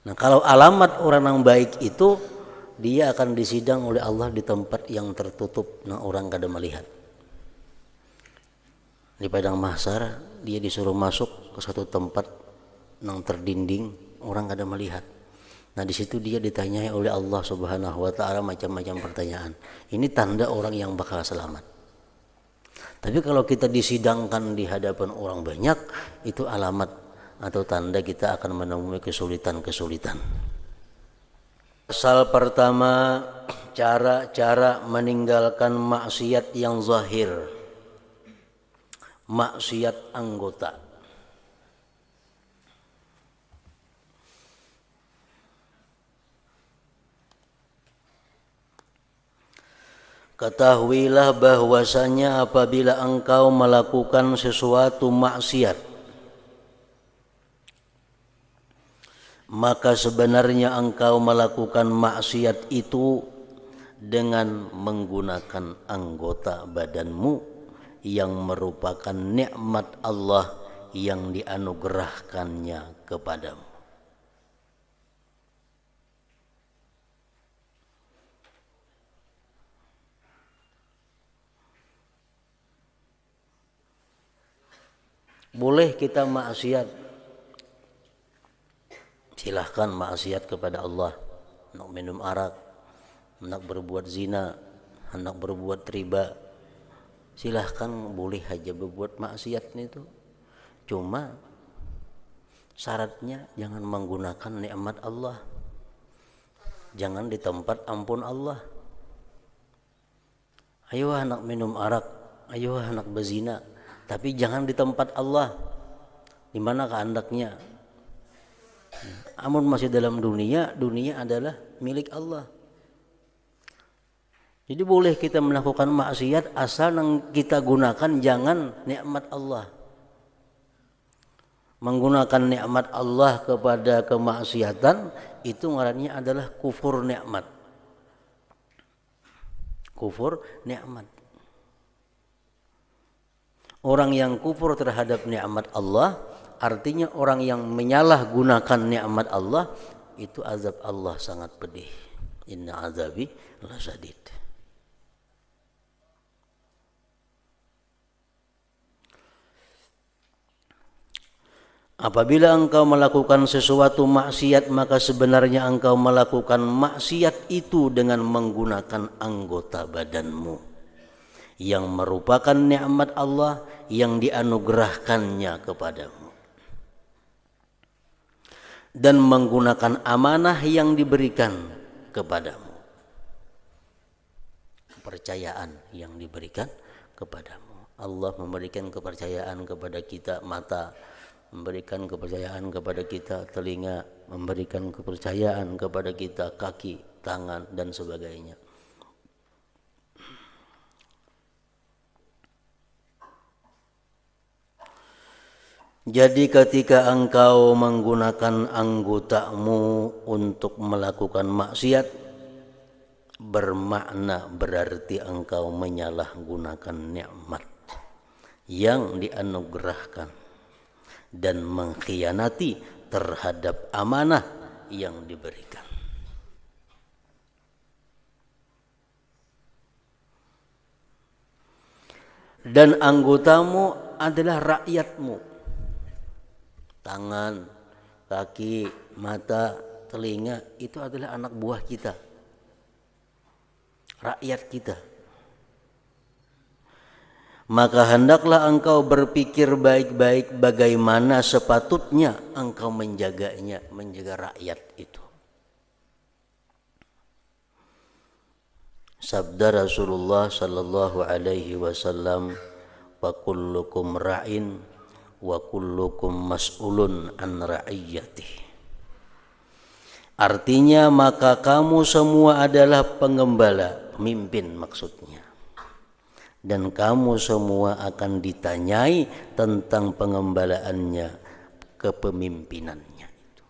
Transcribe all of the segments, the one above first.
Nah, kalau alamat orang yang baik itu dia akan disidang oleh Allah di tempat yang tertutup, nah orang kada melihat. Di padang mahsyar dia disuruh masuk ke satu tempat yang terdinding, orang kada melihat. Nah, di situ dia ditanyai oleh Allah Subhanahu wa taala macam-macam pertanyaan. Ini tanda orang yang bakal selamat. Tapi kalau kita disidangkan di hadapan orang banyak, itu alamat atau tanda kita akan menemui kesulitan-kesulitan. Pasal pertama, cara-cara meninggalkan maksiat yang zahir, maksiat anggota. Ketahuilah bahwasanya apabila engkau melakukan sesuatu maksiat, maka sebenarnya engkau melakukan maksiat itu dengan menggunakan anggota badanmu yang merupakan nikmat Allah yang dianugerahkannya kepadamu. Boleh kita maksiat, silahkan maksiat kepada Allah. Hendak minum arak, hendak berbuat zina, hendak berbuat riba, silahkan boleh aja berbuat maksiat itu. Cuma syaratnya jangan menggunakan nikmat Allah, jangan di tempat ampun Allah. Ayo hendak minum arak, ayo hendak berzina, tapi jangan di tempat Allah. Di mana kehendaknya? Amun masih dalam dunia, dunia adalah milik Allah. Jadi boleh kita melakukan maksiat asal yang kita gunakan jangan nikmat Allah. Menggunakan nikmat Allah kepada kemaksiatan itu ngarannya adalah kufur nikmat. Kufur nikmat. Orang yang kufur terhadap nikmat Allah, artinya orang yang menyalahgunakan nikmat Allah, itu azab Allah sangat pedih. Inna azabi lasyadid. Apabila engkau melakukan sesuatu maksiat, maka sebenarnya engkau melakukan maksiat itu dengan menggunakan anggota badanmu yang merupakan nikmat Allah yang dianugerahkannya kepadamu, dan menggunakan amanah yang diberikan kepadamu, kepercayaan yang diberikan kepadamu. Allah memberikan kepercayaan kepada kita mata, memberikan kepercayaan kepada kita telinga, memberikan kepercayaan kepada kita kaki, tangan, dan sebagainya. Jadi ketika engkau menggunakan anggotamu untuk melakukan maksiat, bermakna berarti engkau menyalahgunakan nikmat yang dianugerahkan dan mengkhianati terhadap amanah yang diberikan. Dan anggotamu adalah rakyatmu. Tangan, kaki, mata, telinga itu adalah anak buah kita, rakyat kita. Maka hendaklah engkau berpikir baik-baik bagaimana sepatutnya engkau menjaganya, menjaga rakyat itu. Sabda Rasulullah sallallahu alaihi wasallam, wa kullukum ra'in wa kullukum mas'ulun an ra'iyyatihi. Artinya maka kamu semua adalah pengembala, pemimpin maksudnya. Dan kamu semua akan ditanyai tentang pengembalaannya, kepemimpinannya itu.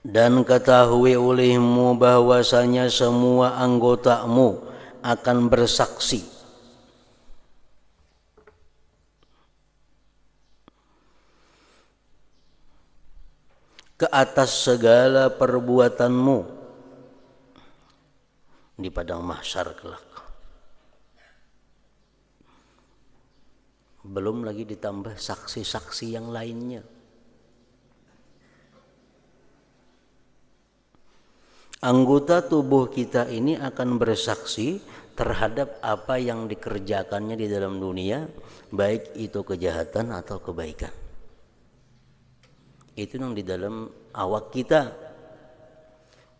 Dan ketahui olehmu bahwasanya semua anggotamu akan bersaksi ke atas segala perbuatanmu di padang mahsyar kelak. Belum lagi ditambah saksi-saksi yang lainnya. Anggota tubuh kita ini akan bersaksi terhadap apa yang dikerjakannya di dalam dunia, baik itu kejahatan atau kebaikan. Itu yang di dalam awak kita.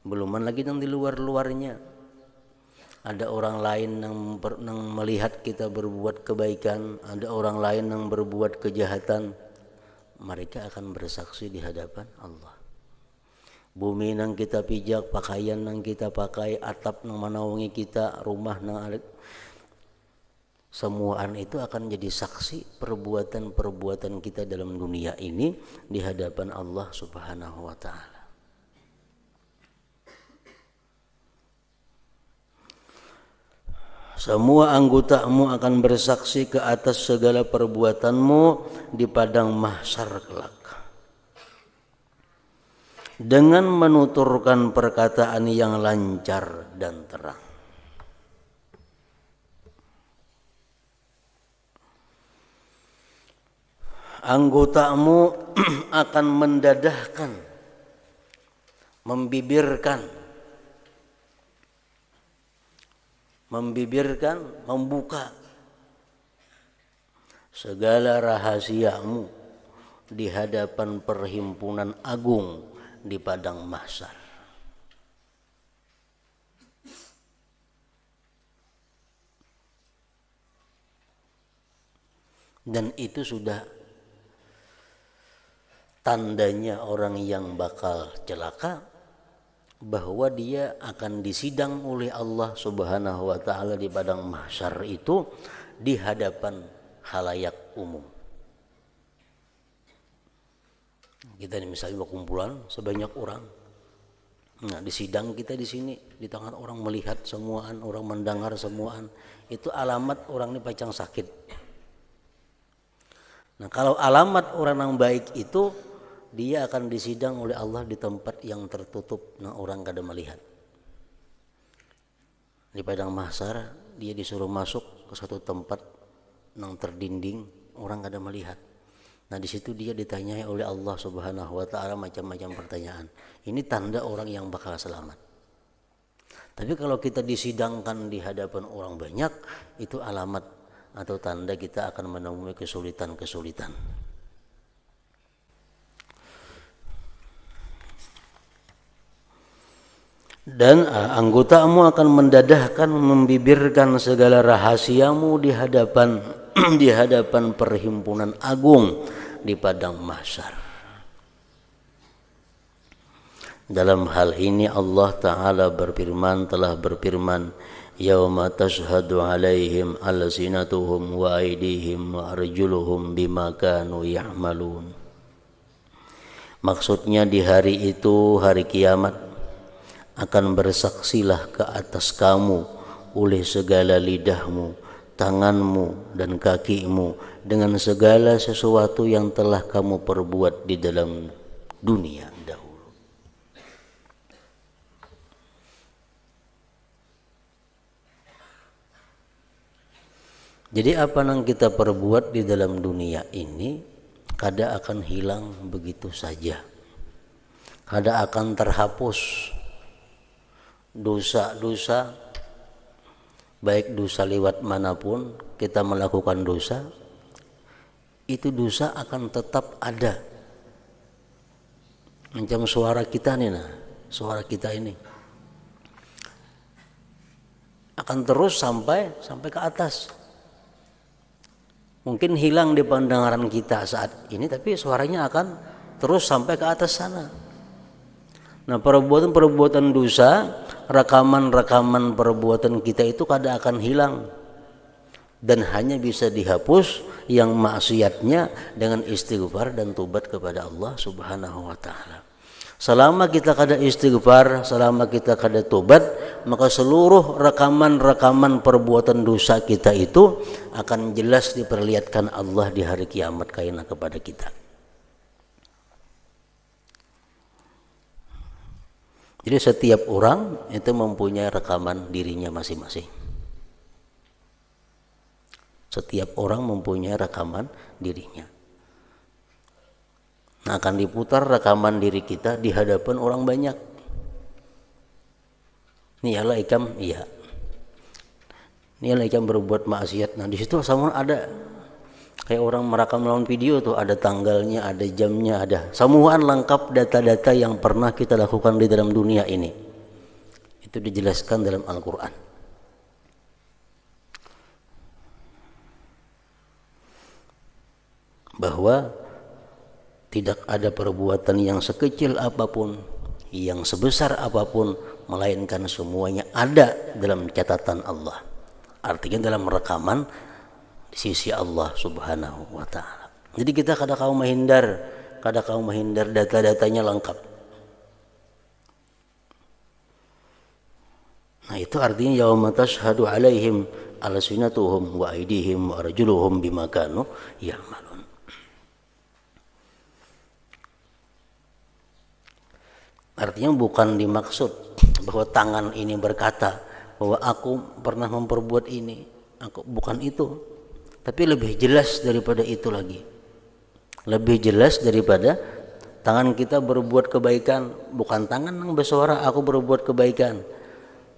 Beluman lagi yang di luar-luarnya. Ada orang lain yang melihat kita berbuat kebaikan, ada orang lain yang berbuat kejahatan. Mereka akan bersaksi di hadapan Allah. Bumi yang kita pijak, pakaian yang kita pakai, atap yang menaungi kita, rumah yang semuaan itu akan jadi saksi perbuatan-perbuatan kita dalam dunia ini di hadapan Allah Subhanahu wa ta'ala. Semua anggotamu akan bersaksi ke atas segala perbuatanmu di padang mahsyar kelak. Dengan menuturkan perkataan yang lancar dan terang. Anggotamu akan mendadahkan, membuka segala rahasiamu di hadapan perhimpunan agung di padang mahsyar. Dan itu sudah tandanya orang yang bakal celaka, bahwa dia akan disidang oleh Allah Subhanahu wa ta'ala di padang mahsyar itu di hadapan khalayak umum. Kita ini misalnya berkumpulan sebanyak orang. Nah, di sidang kita di sini, di tangan orang melihat semuaan, orang mendengar semuaan. Itu alamat orang ini pacang sakit. Nah, kalau alamat orang yang baik itu, dia akan disidang oleh Allah di tempat yang tertutup, nah orang kada melihat. Di padang mahsyar dia disuruh masuk ke satu tempat yang terdinding, orang kada melihat. Nah di situ dia ditanyai oleh Allah Subhanahu wa ta'ala macam-macam pertanyaan. Ini tanda orang yang bakal selamat. Tapi kalau kita disidangkan di hadapan orang banyak, itu alamat atau tanda kita akan menemui kesulitan-kesulitan. Dan anggotamu akan mendadahkan, membibirkan segala rahasiamu di hadapan perhimpunan agung di padang mahsyar. Dalam hal ini Allah Ta'ala telah berfirman, yauma tashhadu alaihim alsinatuhum wa aydihim wa arjuluhum bima kanu ya'malun. Maksudnya di hari itu, hari kiamat, akan bersaksilah ke atas kamu oleh segala lidahmu, tanganmu dan kakimu dengan segala sesuatu yang telah kamu perbuat di dalam dunia dahulu. Jadi apa yang kita perbuat di dalam dunia ini kada akan hilang begitu saja, kada akan terhapus. Dosa-dosa, baik dosa lewat manapun kita melakukan dosa, itu dosa akan tetap ada. Macam suara kita nih, suara kita ini akan terus sampai ke atas. Mungkin hilang di pendengaran kita saat ini, tapi suaranya akan terus sampai ke atas sana. Nah, perbuatan-perbuatan dosa, rekaman-rekaman perbuatan kita itu kada akan hilang dan hanya bisa dihapus yang maksiatnya dengan istighfar dan tobat kepada Allah Subhanahu wa ta'ala. Selama kita kada istighfar, selama kita kada tobat, maka seluruh rekaman-rekaman perbuatan dosa kita itu akan jelas diperlihatkan Allah di hari kiamat kaina kepada kita. Jadi setiap orang itu mempunyai rekaman dirinya masing-masing. Setiap orang mempunyai rekaman dirinya. Nah, akan diputar rekaman diri kita di hadapan orang banyak. Nih Allah ikam, iya. Nih Allah ikam berbuat maksiat. Nah, di situ sama ada kayak orang merekam melalui video tuh, ada tanggalnya, ada jamnya, ada semua lengkap data-data yang pernah kita lakukan di dalam dunia ini. Itu dijelaskan dalam Al-Qur'an. Bahwa tidak ada perbuatan yang sekecil apapun, yang sebesar apapun, melainkan semuanya ada dalam catatan Allah. Artinya dalam rekaman di sisi Allah Subhanahu wa taala. Jadi kita kada kau menghindar data-datanya lengkap. Nah, itu artinya yauma tashhadu alaihim alsinatuhum wa aydihim wa arjuluhum bima kanu ya'malun. Artinya bukan dimaksud bahwa tangan ini berkata bahwa aku pernah memperbuat ini, bukan itu. Tapi lebih jelas daripada itu lagi. Lebih jelas daripada tangan kita berbuat kebaikan, bukan tangan yang bersuara aku berbuat kebaikan.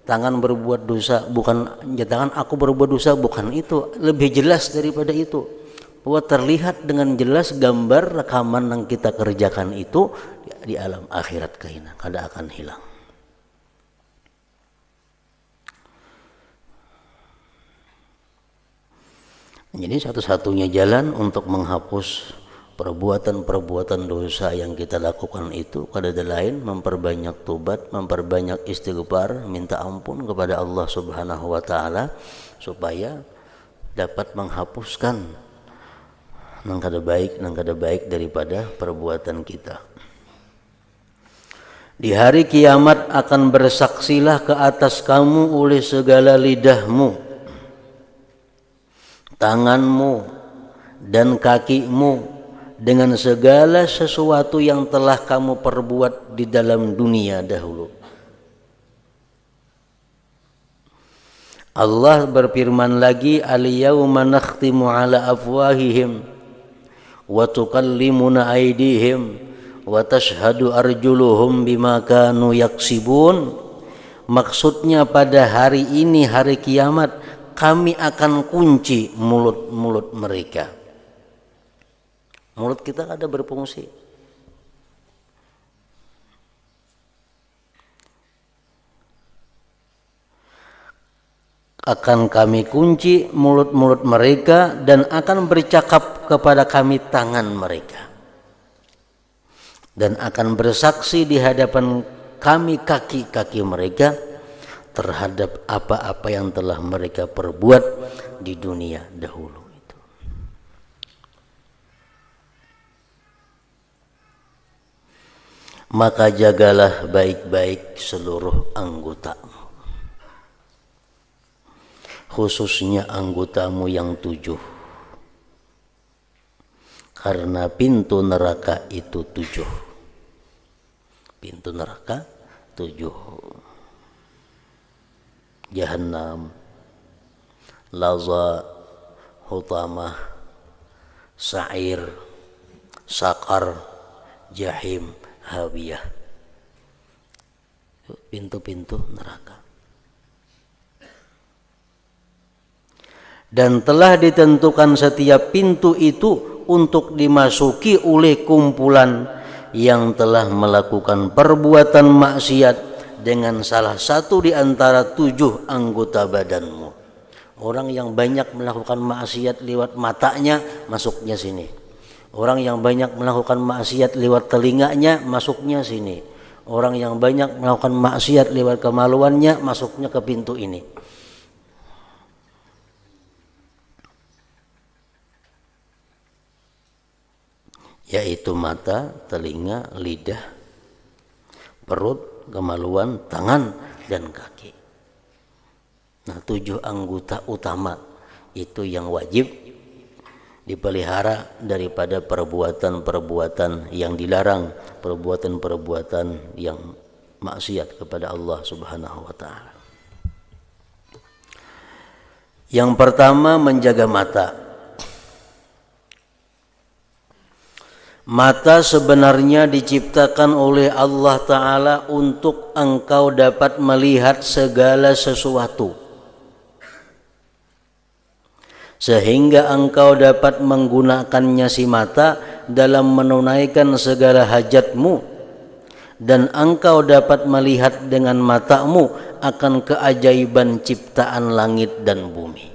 Tangan berbuat dosa, bukan tangan aku berbuat dosa, bukan itu. Lebih jelas daripada itu. Bahwa terlihat dengan jelas gambar rekaman yang kita kerjakan itu di alam akhirat kaina kada akan hilang. Jadi satu-satunya jalan untuk menghapus perbuatan-perbuatan dosa yang kita lakukan itu kada ada lain, memperbanyak tobat, memperbanyak istighfar, minta ampun kepada Allah Subhanahu wa taala supaya dapat menghapuskan nang kada baik daripada perbuatan kita. Di hari kiamat akan bersaksilah ke atas kamu oleh segala lidahmu, tanganmu, dan kakimu dengan segala sesuatu yang telah kamu perbuat di dalam dunia dahulu. Allah berfirman lagi, al-yauma nakhtimu ala afwahihim wa tukallimuna aydihim wa tashhadu arjuluhum bima kanu yaksibun. Maksudnya pada hari ini, hari kiamat, kami akan kunci mulut-mulut mereka. Mulut kita ada berfungsi. Akan kami kunci mulut-mulut mereka dan akan bercakap kepada kami tangan mereka. Dan akan bersaksi di hadapan kami kaki-kaki mereka terhadap apa-apa yang telah mereka perbuat di dunia dahulu. Maka jagalah baik-baik seluruh anggotamu, khususnya anggotamu yang 7, karena pintu neraka itu 7. Pintu neraka 7. Jahannam, Laza, Hutamah, Sa'ir, Sakar, Jahim, Hawiyah. Pintu-pintu neraka. Dan telah ditentukan setiap pintu itu untuk dimasuki oleh kumpulan yang telah melakukan perbuatan maksiat dengan salah satu di antara 7 anggota badanmu. Orang yang banyak melakukan maksiat lewat matanya, masuknya sini. Orang yang banyak melakukan maksiat lewat telinganya, masuknya sini. Orang yang banyak melakukan maksiat lewat kemaluannya, masuknya ke pintu ini. Yaitu mata, telinga, lidah, perut, kemaluan, tangan, dan kaki. Nah, 7 anggota utama itu yang wajib dipelihara daripada perbuatan-perbuatan yang dilarang, perbuatan-perbuatan yang maksiat kepada Allah Subhanahu wa taala. Yang pertama, menjaga mata. Mata sebenarnya diciptakan oleh Allah Ta'ala untuk engkau dapat melihat segala sesuatu, sehingga engkau dapat menggunakannya si mata dalam menunaikan segala hajatmu, dan engkau dapat melihat dengan matamu akan keajaiban ciptaan langit dan bumi.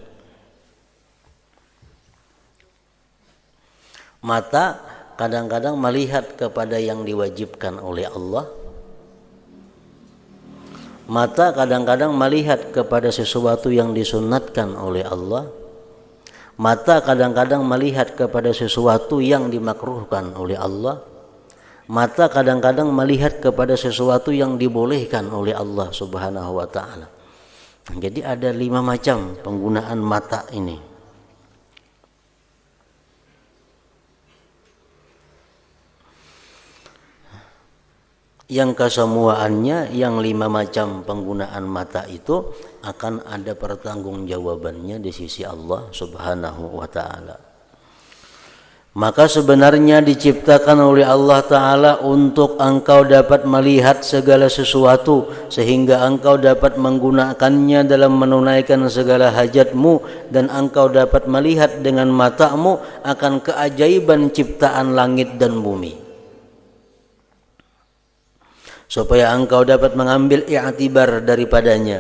Mata kadang-kadang melihat kepada yang diwajibkan oleh Allah. Mata kadang-kadang melihat kepada sesuatu yang disunatkan oleh Allah. Mata kadang-kadang melihat kepada sesuatu yang dimakruhkan oleh Allah. Mata kadang-kadang melihat kepada sesuatu yang dibolehkan oleh Allah Subhanahu wa taala. Jadi ada 5 macam penggunaan mata ini. Yang kesemuaannya, yang 5 macam penggunaan mata itu akan ada pertanggungjawabannya di sisi Allah Subhanahu wa taala. Maka sebenarnya diciptakan oleh Allah Ta'ala untuk engkau dapat melihat segala sesuatu, sehingga engkau dapat menggunakannya dalam menunaikan segala hajatmu, dan engkau dapat melihat dengan matamu akan keajaiban ciptaan langit dan bumi, supaya engkau dapat mengambil i'tibar daripadanya.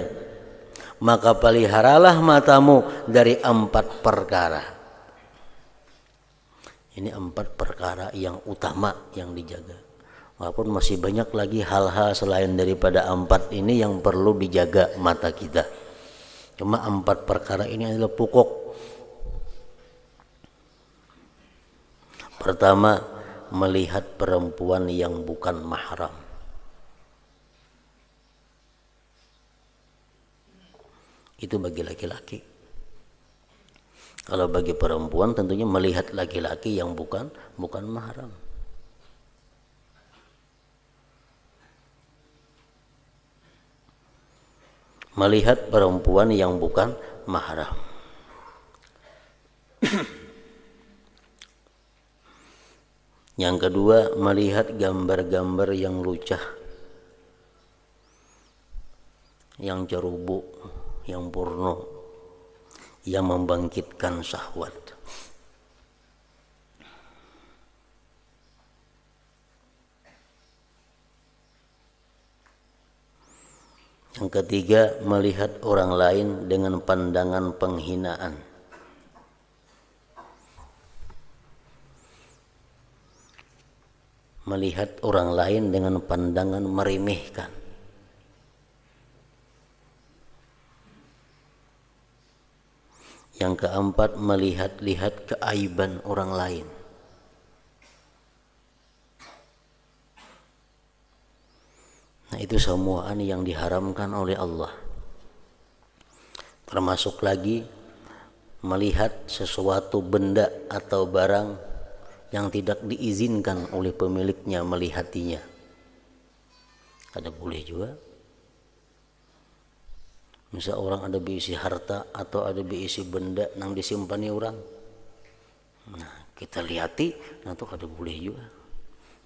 Maka peliharalah matamu dari 4 perkara. Ini 4 perkara yang utama yang dijaga. Walaupun masih banyak lagi hal-hal selain daripada 4 ini yang perlu dijaga mata kita. Cuma 4 perkara ini adalah pokok. Pertama, melihat perempuan yang bukan mahram. Itu bagi laki-laki. Kalau bagi perempuan tentunya melihat laki-laki yang bukan mahram. Melihat perempuan yang bukan mahram. Yang kedua, melihat gambar-gambar yang lucah, yang cerubu, yang porno, yang membangkitkan syahwat. Yang ketiga, melihat orang lain dengan pandangan penghinaan. Melihat orang lain dengan pandangan meremehkan. Yang keempat, melihat-lihat keaiban orang lain. Nah, itu semuaan yang diharamkan oleh Allah. Termasuk lagi melihat sesuatu benda atau barang yang tidak diizinkan oleh pemiliknya melihatinya. Ada boleh juga. Misal orang ada berisi harta atau ada berisi benda yang disimpani orang. Nah, kita lihati, nah itu ada boleh juga.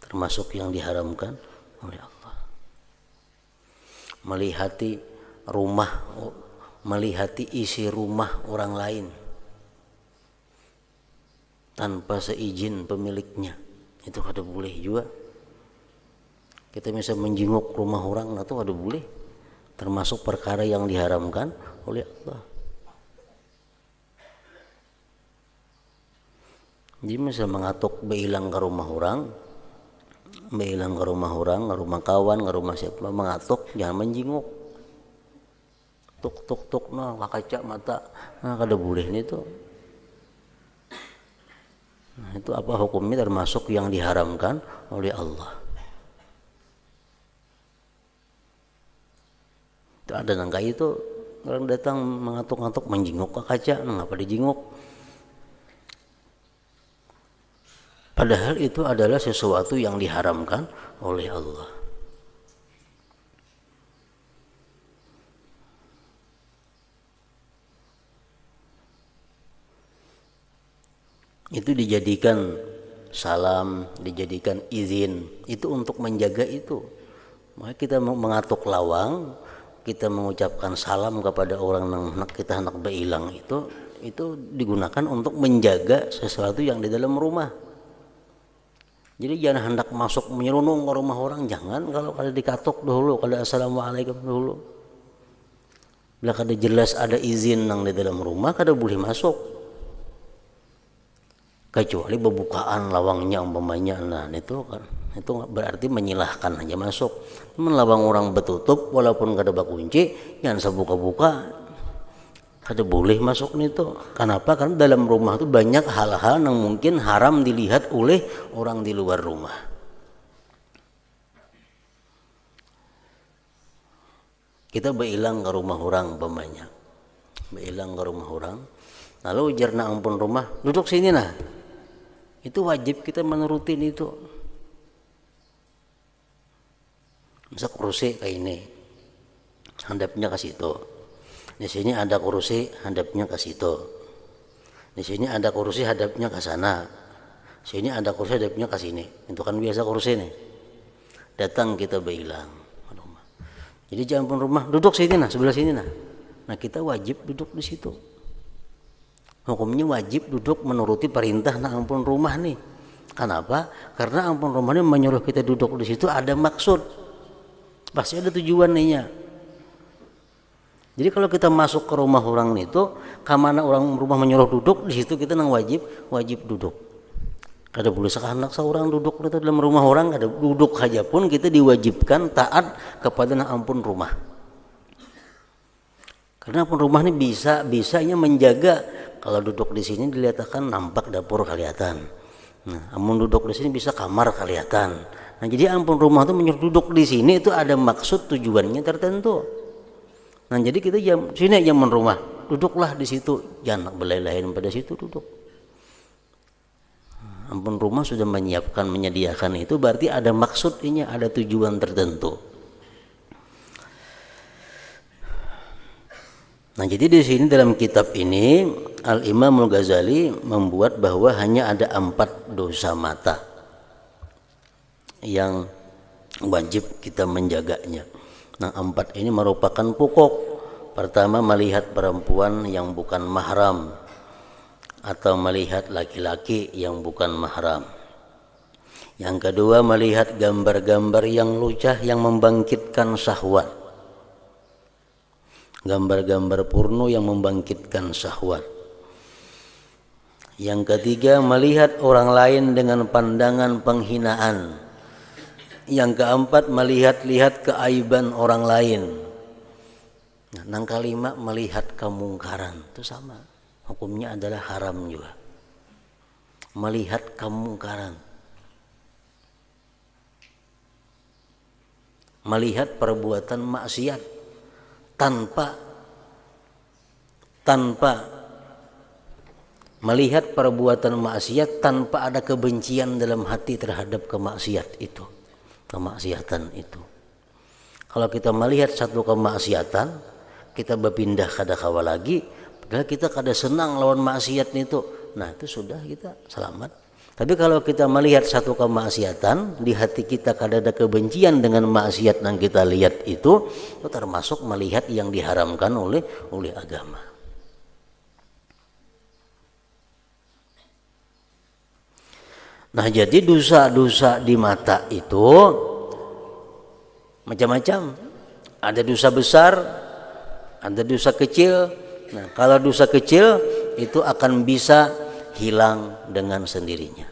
Termasuk yang diharamkan oleh Allah. Melihati rumah, melihati isi rumah orang lain tanpa seizin pemiliknya, itu ada boleh juga. Kita bisa menjenguk rumah orang, nah itu ada boleh. Termasuk perkara yang diharamkan oleh Allah. Jadi misal mengatuk beilang ke rumah orang, beilang ke rumah orang, ke rumah kawan, ke rumah siapa, mengatuk, jangan menjenguk. Tuk nah kaca mata, nah kada boleh nih tuh. Nah, itu apa hukumnya? Termasuk yang diharamkan oleh Allah. Ada nangka itu orang datang mengatuk-ngatuk menjenguk ke kaca, ngapa dijenguk? Padahal itu adalah sesuatu yang diharamkan oleh Allah. itu dijadikan salam, dijadikan izin, itu untuk menjaga itu. Maka kita mengatuk lawang, kita mengucapkan salam kepada orang yang kita hendak beilang itu digunakan untuk menjaga sesuatu yang di dalam rumah. Jadi jangan hendak masuk menyerunung ke rumah orang, jangan. Kalau kada dikatuk dulu, kada assalamualaikum dulu. Bila kada jelas ada izin yang di dalam rumah, kada boleh masuk. Kecuali pembukaan lawangnya umpamanya, nah itu berarti menyilahkan aja masuk. Lawang orang betutup walaupun kada bakunci, jangan sebuka-buka. Kada boleh masuk itu. Kenapa? Karena dalam rumah itu banyak hal-hal yang mungkin haram dilihat oleh orang di luar rumah. Kita beilang ke rumah orang umpamanya, beilang ke rumah orang, lalu ujarna ampun rumah, duduk sini nah. Itu wajib kita menurutin itu. Misal kursi kayak ini, hadapnya ke situ. Di sini ada kursi, hadapnya ke situ. Di sini ada kursi, hadapnya ke sana. Sini ada kursi, hadapnya ke sini. Itu kan biasa kursi nih. Datang kita bilang, jadi jangan pun rumah, duduk sini nah, sebelah sini nah. Nah kita wajib duduk di situ. Hukumnya wajib duduk menuruti perintah nah ampun rumah nih. Kenapa? Karena ampun rumah ini menyuruh kita duduk di situ ada maksud. Pasti ada tujuannya. Jadi kalau kita masuk ke rumah orang itu, kemana orang rumah menyuruh duduk, di situ kita nang wajib duduk. Kada boleh sekehendak seorang duduk itu dalam rumah orang, kada duduk saja pun kita diwajibkan taat kepada nang ampun rumah. Karena ampun rumah ini bisanya menjaga. Kalau duduk di sini dilihatkan nampak dapur kelihatan. Nah, amun duduk di sini bisa kamar kelihatan. Nah, jadi ampun rumah itu menyuruh duduk di sini itu ada maksud tujuannya tertentu. Nah jadi kita sini aja rumah, duduklah di situ, jangan belai-lain pada situ duduk. Ampun rumah sudah menyediakan itu berarti ada maksudnya, ada tujuan tertentu. Nah jadi di sini dalam kitab ini Al-Imam Al-Ghazali membuat bahwa hanya ada 4 dosa mata yang wajib kita menjaganya. Nah 4 ini merupakan pokok. Pertama, melihat perempuan yang bukan mahram atau melihat laki-laki yang bukan mahram. Yang kedua, melihat gambar-gambar yang lucah yang membangkitkan syahwat. Gambar-gambar porno yang membangkitkan syahwat. Yang ketiga, melihat orang lain dengan pandangan penghinaan. Yang keempat, melihat-lihat keaiban orang lain. Nah, yang kelima, melihat kemungkaran. Itu sama. Hukumnya adalah haram juga. Melihat kemungkaran. Melihat perbuatan maksiat tanpa melihat perbuatan maksiat tanpa ada kebencian dalam hati terhadap kemaksiatan itu. Kalau kita melihat satu kemaksiatan, kita berpindah kada kawa lagi, padahal kita kada senang lawan maksiat itu. Nah, itu sudah kita selamat. Tapi kalau kita melihat satu kemaksiatan, di hati kita kada ada kebencian dengan maksiat yang kita lihat itu termasuk melihat yang diharamkan oleh agama. Nah, jadi dosa-dosa di mata itu macam-macam. Ada dosa besar, ada dosa kecil. Nah, kalau dosa kecil itu akan bisa hilang dengan sendirinya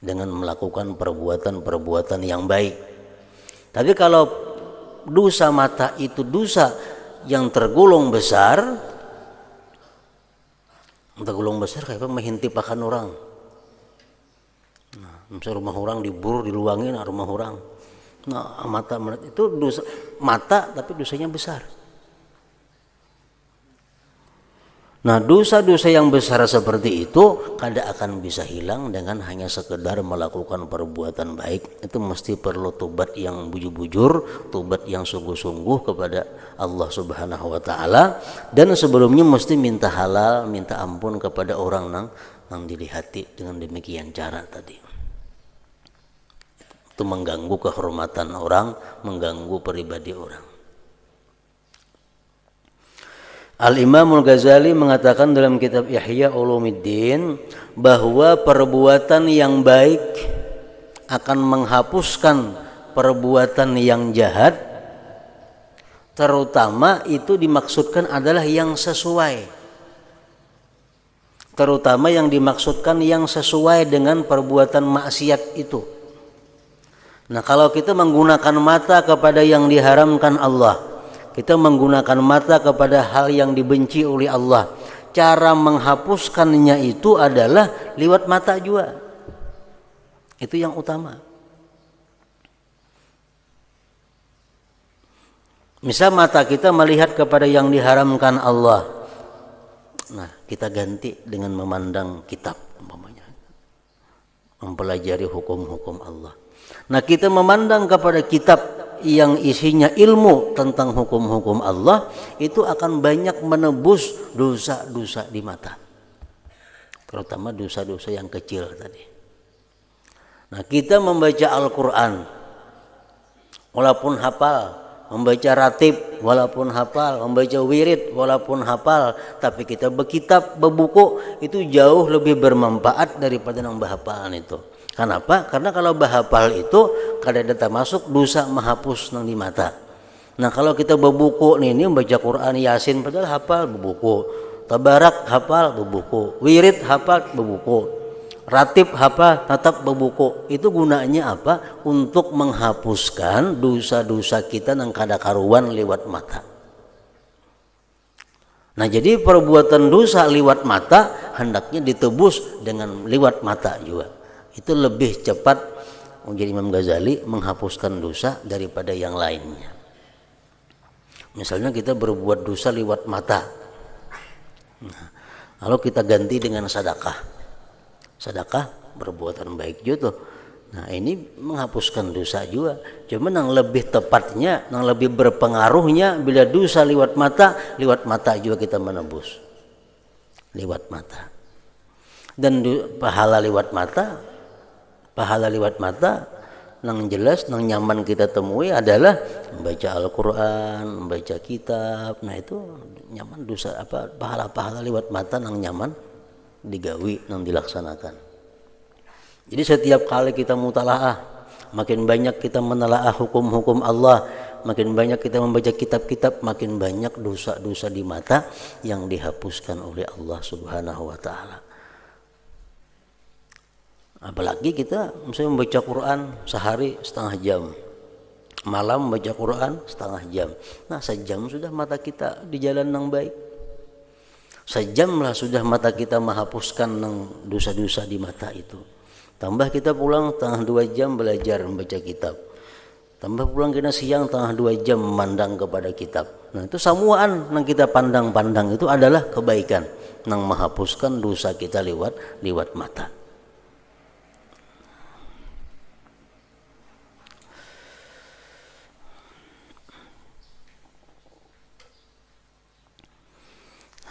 dengan melakukan perbuatan-perbuatan yang baik. Tapi kalau dosa mata itu dosa yang tergolong besar kayak apa, menghintipakan orang. Nah, misalnya rumah orang diburu, diluangin rumah orang. Nah, mata itu dosa mata, tapi dosanya besar. Nah, dosa-dosa yang besar seperti itu kada akan bisa hilang dengan hanya sekedar melakukan perbuatan baik. Itu mesti perlu tobat yang bujur-bujur, tobat yang sungguh-sungguh kepada Allah Subhanahu wa taala, dan sebelumnya mesti minta halal, minta ampun kepada orang nang dilihati dengan demikian cara tadi. Itu mengganggu kehormatan orang, mengganggu pribadi orang. Al-Imamul Ghazali mengatakan dalam kitab Ihya Ulumuddin bahwa perbuatan yang baik akan menghapuskan perbuatan yang jahat, terutama itu dimaksudkan adalah yang sesuai. Terutama yang dimaksudkan yang sesuai dengan perbuatan maksiat itu. Nah, kalau kita menggunakan mata kepada yang diharamkan Allah, kita menggunakan mata kepada hal yang dibenci oleh Allah, cara menghapuskannya itu adalah lewat mata juga. Itu yang utama. Misal mata kita melihat kepada yang diharamkan Allah, nah kita ganti dengan memandang kitab umpamanya, mempelajari hukum-hukum Allah. Nah, kita memandang kepada kitab yang isinya ilmu tentang hukum-hukum Allah, itu akan banyak menebus dosa-dosa di mata, terutama dosa-dosa yang kecil tadi. Nah, kita membaca Al-Quran walaupun hafal, membaca ratib walaupun hafal, membaca wirid walaupun hafal, tapi kita berkitab, berbuku, itu jauh lebih bermanfaat daripada yang berhafalan itu. Kenapa? Karena kalau bahapal itu kada ada masuk dosa menghapus nang di mata. Nah, kalau kita berbuku nih, ini membaca Quran Yasin padahal hafal berbuku, Tabarak hafal berbuku, wirid hafal berbuku, ratib hafal tetap berbuku. Itu gunanya apa? Untuk menghapuskan dosa-dosa kita nang kada karuan lewat mata. Nah, jadi perbuatan dosa lewat mata hendaknya ditebus dengan lewat mata juga. Itu lebih cepat menjadi Imam Ghazali menghapuskan dosa daripada yang lainnya. Misalnya kita berbuat dosa lewat mata, nah, lalu kita ganti dengan sedekah. Sedekah perbuatan baik juga. Nah, ini menghapuskan dosa juga. Cuma yang lebih tepatnya, yang lebih berpengaruhnya bila dosa lewat mata juga kita menebus lewat mata. Dan pahala lewat mata nang jelas, nang nyaman kita temui adalah membaca Al-Quran, membaca kitab. Nah, itu nyaman dosa pahala-pahala lewat mata nang nyaman digawi, nang dilaksanakan. Jadi setiap kali kita mutalaah, makin banyak kita menelaah hukum-hukum Allah, makin banyak kita membaca kitab-kitab, makin banyak dosa-dosa di mata yang dihapuskan oleh Allah Subhanahu wa taala. Apalagi kita misalnya membaca Quran sehari setengah jam, malam membaca Quran setengah jam. Nah, sejam sudah mata kita di jalan yang baik. Sejam lah sudah mata kita menghapuskan dosa-dosa di mata itu. Tambah kita pulang tengah 2 jam belajar membaca kitab. Tambah pulang kita siang tengah 2 jam memandang kepada kitab. Nah, itu semuaan yang kita pandang-pandang itu adalah kebaikan yang menghapuskan dosa kita lewat mata.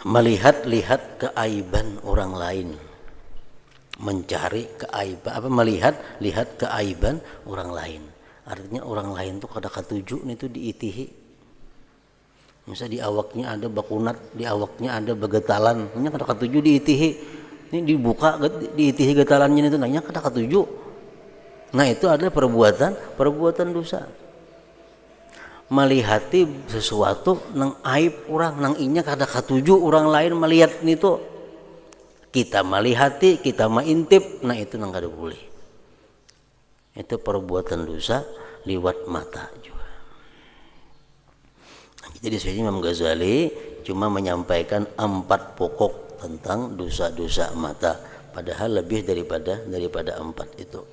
Melihat-lihat keaiban orang lain, mencari keaiban, lihat keaiban orang lain. Artinya orang lain tuh kada katuju nih tuh diitihi. Misal di awaknya ada bakunat, di awaknya ada begetalan, nya kada katuju diitihi. Ini dibuka diitihi getalannya itu, nanya kada katuju. Nah, itu adalah perbuatan dosa. Melihati sesuatu nang aib orang, nang inya kada katuju orang lain melihat itu, kita melihati, kita maintip, nah itu nang kada boleh. Itu perbuatan dosa lewat mata juga. Jadi sebenarnya Imam Ghazali cuma menyampaikan 4 pokok tentang dosa-dosa mata, padahal lebih daripada 4 itu.